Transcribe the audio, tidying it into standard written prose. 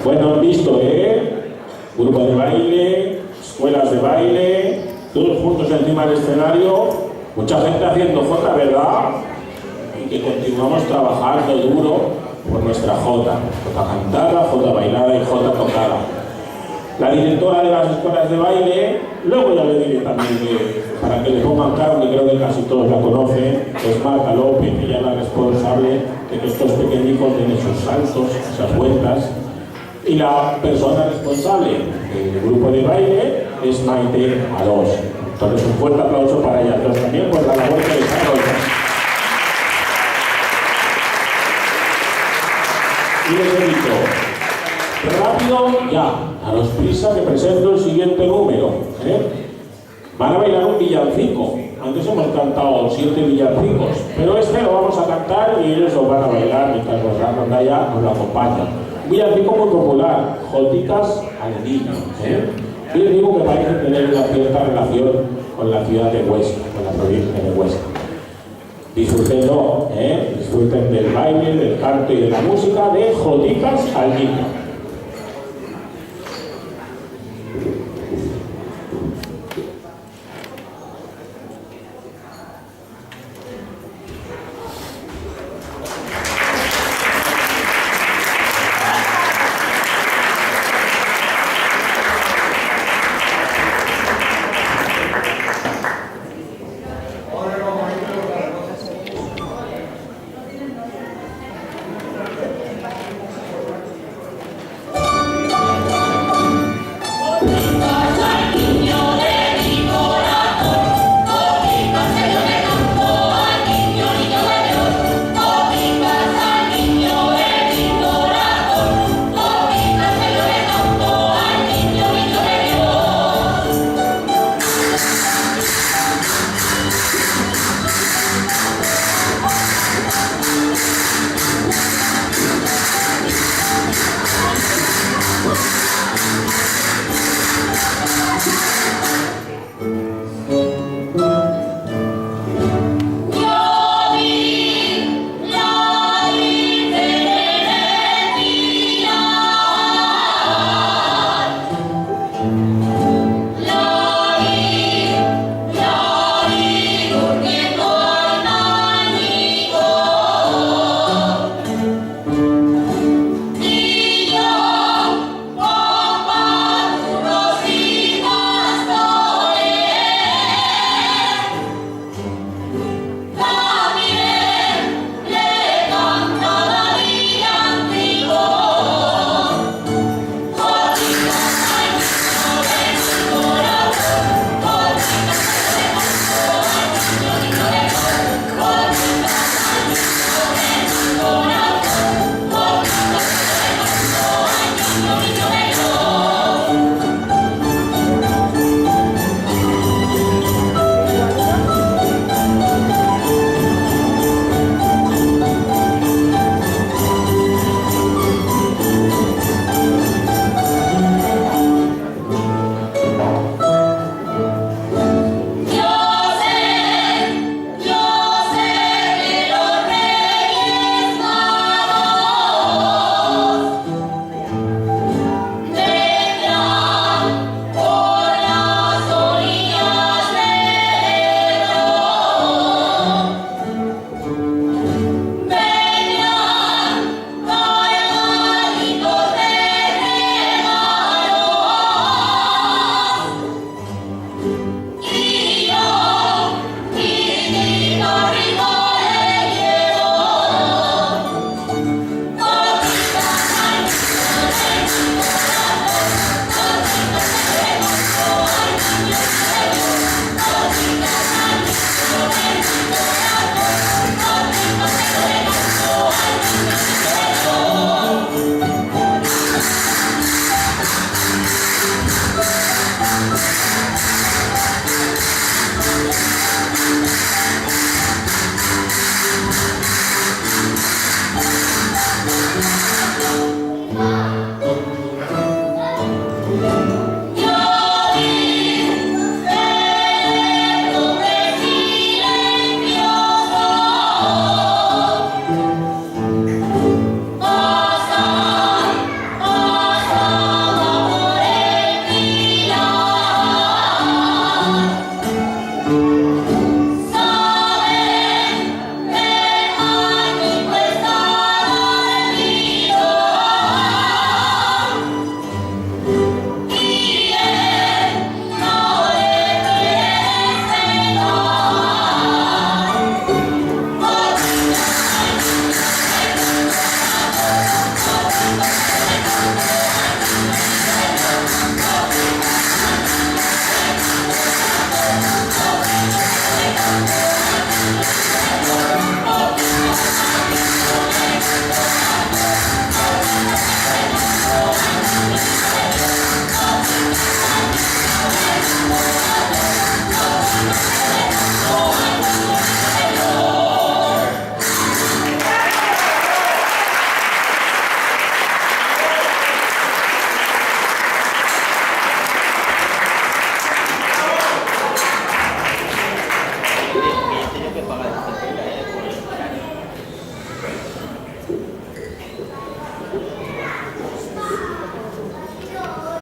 Bueno, han visto, grupo de baile, escuelas de baile, todos juntos encima del escenario, mucha gente haciendo jota, ¿verdad? Y que continuamos trabajando duro por nuestra jota cantada, jota bailada y jota tocada. La directora de las escuelas de baile, luego ya le diré también para que le pongan cara, que creo que casi todos la conocen, es Marta López, ella es la responsable de que estos pequeñicos den esos saltos, esas vueltas. Y la persona responsable del grupo de baile es Maite Alós. Entonces un fuerte aplauso para ellas dos también por la labor que desarrollan. Y les he dicho, rápido ya, daros prisa que presento el siguiente número. Van a bailar un villancico. Antes hemos cantado 7 villancicos, pero este lo vamos a cantar y ellos lo van a bailar mientras los randalla nos lo acompañan. Un villancico muy popular, Joticas al Niño. Yo les digo que parece tener una cierta relación con la ciudad de Huesca, con la provincia de Huesca. Disfrútenlo, disfruten del baile, del canto y de la música de Joticas al Niño.